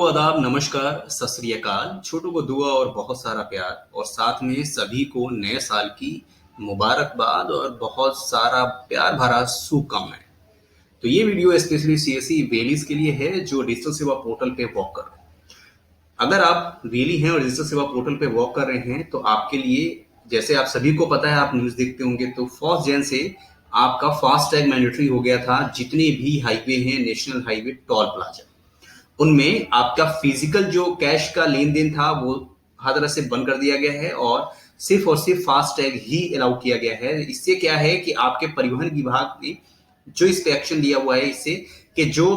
आदाब, नमस्कार, सत श्री अकाल। छोटों को दुआ और बहुत सारा प्यार और साथ में सभी को नए साल की मुबारकबाद और बहुत सारा प्यार भरा शुभकामनाएं। तो ये वीडियो स्पेशली सीएससी वेलीज के लिए है जो डिजिटल सेवा पोर्टल पे वर्क कर रहे हैं। अगर आप वेली हैं और डिजिटल सेवा पोर्टल पे वर्क कर रहे हैं तो आपके लिए, जैसे आप सभी को पता है, आप न्यूज देखते होंगे, तो 1 जन से आपका फास्ट टैग मैंडेटरी हो गया था। जितने भी हाईवे हैं, नेशनल हाईवे, टोल प्लाजा, उनमें आपका फिजिकल जो कैश का लेन देन था वो हर तरह से बंद कर दिया गया है और सिर्फ फास्ट टैग ही अलाउ किया गया है। इससे क्या है कि आपके परिवहन विभाग ने जो इस पे एक्शन लिया हुआ है, इससे कि जो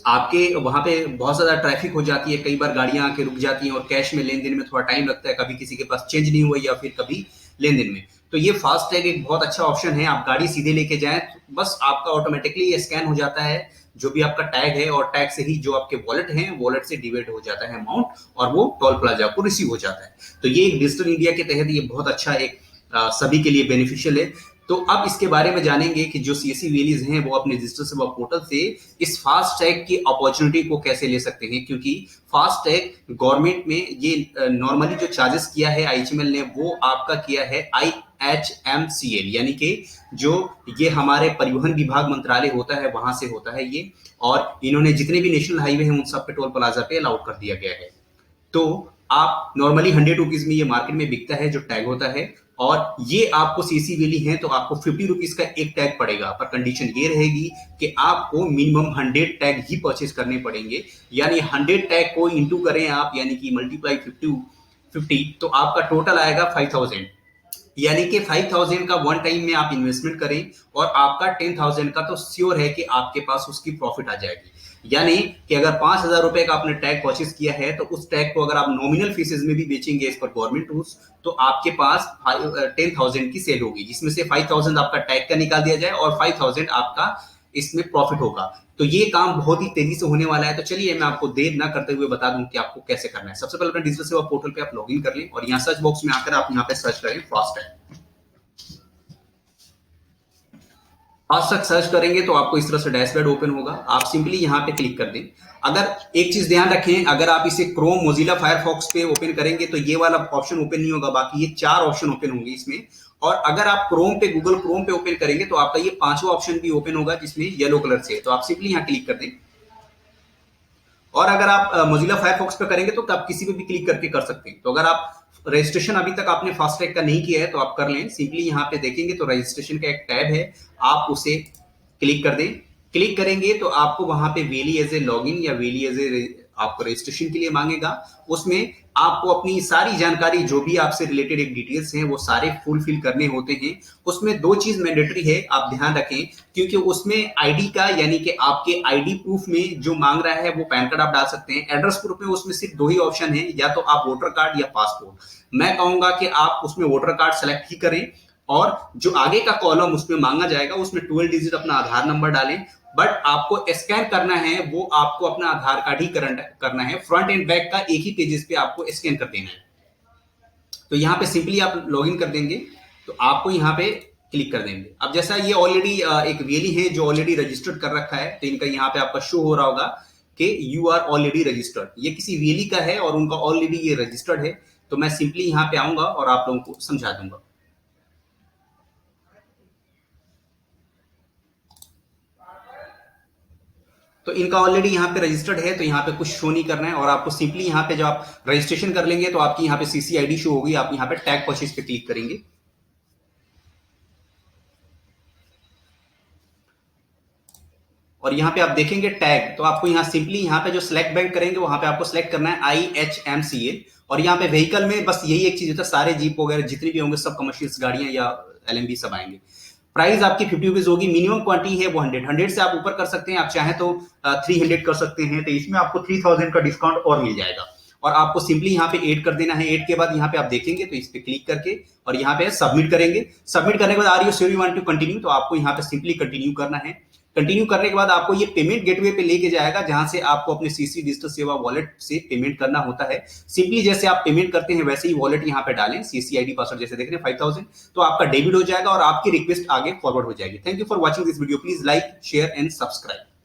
आपके वहां पे बहुत ज्यादा ट्रैफिक हो जाती है, कई बार गाड़ियां आके रुक जाती हैं और कैश में लेन देन में थोड़ा टाइम लगता है, कभी किसी के पास चेंज नहीं हुआ या फिर कभी लेन देन में, तो ये फास्ट टैग एक बहुत अच्छा ऑप्शन है। आप गाड़ी सीधे लेके जाएं, बस आपका ऑटोमेटिकली स्कैन हो जाता है जो भी आपका टैग है और टैग से ही जो आपके वॉलेट है, वॉलेट से डिवाइड हो जाता है अमाउंट और वो टोल प्लाजा को रिसीव हो जाता है। तो ये एक डिजिटल इंडिया के तहत ये बहुत अच्छा एक सभी के लिए बेनिफिशियल है। तो अब इसके बारे में जानेंगे कि जो सीएससी वेलीज हैं वो अपने डिजिटल सेवा पोर्टल से इस फास्ट टैग की अपॉर्चुनिटी को कैसे ले सकते हैं, क्योंकि फास्ट टैग गवर्नमेंट में ये नॉर्मली जो चार्जेस किया है आईएचएमएल ने, वो आपका किया है IHMCL, यानी कि जो ये हमारे परिवहन विभाग मंत्रालय होता है वहां से होता है ये, और इन्होंने जितने भी नेशनल हाईवे हैं उन सब पे टोल प्लाजा पे अलाउ कर दिया गया है। तो आप नॉर्मली 100 रुपीज में ये मार्केट में बिकता है जो टैग होता है, और ये आपको सीसी वेली है तो आपको 50 रुपीज का एक टैग पड़ेगा, पर कंडीशन ये रहेगी कि आपको मिनिमम 100 टैग ही परचेज करने पड़ेंगे। यानी 100 टैग को इंटू करें आप, यानी कि मल्टीप्लाई 50, तो आपका टोटल आएगा 5000। यानी कि 5000 का वन टाइम में आप इन्वेस्टमेंट करें और आपका 10,000 का तो श्योर है कि आपके पास उसकी प्रॉफिट आ जाएगी। यानी कि अगर 5,000 रुपए का आपने टैग परचेज किया है तो उस टैग को अगर आप नॉमिनल फीसेज में भी बेचेंगे इस पर गवर्नमेंट रूल्स, तो आपके पास 10,000 की सेल होगी, जिसमें से 5,000 आपका टैग का निकाल दिया जाए और 5,000 आपका इसमें प्रॉफिट होगा। तो ये काम बहुत ही तेजी से होने वाला है। तो चलिए मैं आपको देर ना करते हुए बता दूं कि आपको कैसे करना है। सबसे पहले अपने डिजिटल सेवा पोर्टल पे आप लॉगिन कर लें और यहाँ सर्च बॉक्स में आकर आप यहाँ पे सर्च करें fast tag. Fast tag search करेंगे तो आपको इस तरह से डैशबोर्ड ओपन होगा। आप सिंपली यहाँ पे क्लिक कर दें। अगर एक चीज ध्यान रखें, अगर आप इसे क्रोम, मोजिला फायरफॉक्स पे ओपन करेंगे तो ये वाला ऑप्शन ओपन नहीं होगा, बाकी ये 4 ऑप्शन ओपन होंगे इसमें। और अगर आप क्रोम पे, गूगल क्रोम पे ओपन करेंगे तो आपका ये 5वां ऑप्शन भी ओपन होगा जिसमें येलो कलर से है, तो आप सिंपली यहाँ क्लिक कर दें। और अगर आप मोजिला फायरफॉक्स पे करेंगे तो आप किसी पे भी क्लिक करके कर सकते हैं। तो अगर आप रजिस्ट्रेशन अभी तक आपने फास्टैग का नहीं किया है तो आप कर लें। सिंपली यहाँ पे देखेंगे तो रजिस्ट्रेशन का एक टैब है, आप उसे क्लिक कर दें। क्लिक करेंगे तो आपको वहां पे वेली एज ए लॉगिन या वेली एज ए आपको रजिस्ट्रेशन के लिए मांगेगा। उसमें आपको अपनी सारी जानकारी, जो भी आपसे रिलेटेड एक डिटेल्स हैं, वो सारे फुलफिल करने होते हैं। उसमें 2 चीज मैंडेटरी है, आप ध्यान रखें, क्योंकि उसमें आईडी का, यानी कि आपके आईडी प्रूफ में जो मांग रहा है वो पैन कार्ड आप डाल सकते हैं। एड्रेस प्रूफ में उसमें सिर्फ 2 ही ऑप्शन है, या तो आप वोटर कार्ड या पासपोर्ट। मैं कहूंगा कि आप उसमें वोटर कार्ड सेलेक्ट ही करें, और जो आगे का कॉलम उसमें मांगा जाएगा उसमें 12 डिजिट अपना आधार नंबर डालें। बट आपको स्कैन करना है, वो आपको अपना आधार कार्ड ही करना है। फ्रंट एंड बैक का एक ही पेजेस पे आपको स्कैन कर देना है। तो यहाँ पे सिंपली आप लॉगिन कर देंगे तो आपको यहाँ पे क्लिक कर देंगे। अब जैसा ये ऑलरेडी एक वेली है जो ऑलरेडी रजिस्टर्ड कर रखा है, तो इनका यहाँ पे आपका शो हो रहा होगा कि यू आर ऑलरेडी रजिस्टर्ड। ये किसी वेली का है और उनका ऑलरेडी ये रजिस्टर्ड है। तो मैं सिंपली यहाँ पे आऊंगा और आप लोगों को समझा दूंगा। तो इनका ऑलरेडी यहाँ पे रजिस्टर्ड है, तो यहाँ पे कुछ शो नहीं करना है, और आपको सिंपली यहाँ पे जब आप रजिस्ट्रेशन कर लेंगे तो आपकी यहाँ पे सीसी आईडी शो होगी। आप यहाँ पे टैग परचेज पे क्लिक करेंगे। और यहाँ पे आप देखेंगे टैग, तो आपको यहाँ सिंपली यहाँ पे जो सिलेक्ट बैंक करेंगे वहां पे आपको सिलेक्ट करना है IHMCL। और यहाँ पे व्हीकल में बस यही एक चीज होता है, सारे जीप वगैरह जितनी भी होंगे सब कमर्शियल गाड़ियां या LMB सब आएंगे। प्राइस आपकी 50 रुपीज होगी। मिनिमम क्वांटिटी है वो 100 से आप ऊपर कर सकते हैं, आप चाहें तो 300 कर सकते हैं। तो इसमें आपको 3000 का डिस्काउंट और मिल जाएगा। और आपको सिंपली यहाँ पे ऐड कर देना है। ऐड के बाद यहाँ पे आप देखेंगे तो इस पे क्लिक करके और यहाँ पे सबमिट करेंगे। सबमिट करने के बाद are you sure you want to continue, तो आपको यहाँ पे सिंपली कंटिन्यू करना है। कंटिन्यू करने के बाद आपको ये पेमेंट गेटवे पे लेके जाएगा, जहां से आपको अपने सीसी डिजिटल सेवा वॉलेट से पेमेंट करना होता है। सिंपली जैसे आप पेमेंट करते हैं वैसे ही वॉलेट यहाँ पे डालें, सीसी आईडी पासवर्ड जैसे देख रहे हैं 5000, तो आपका डेबिट हो जाएगा और आपकी रिक्वेस्ट आगे फॉरवर्ड हो जाएगी। Thank you for watching this video. Please like, share and subscribe.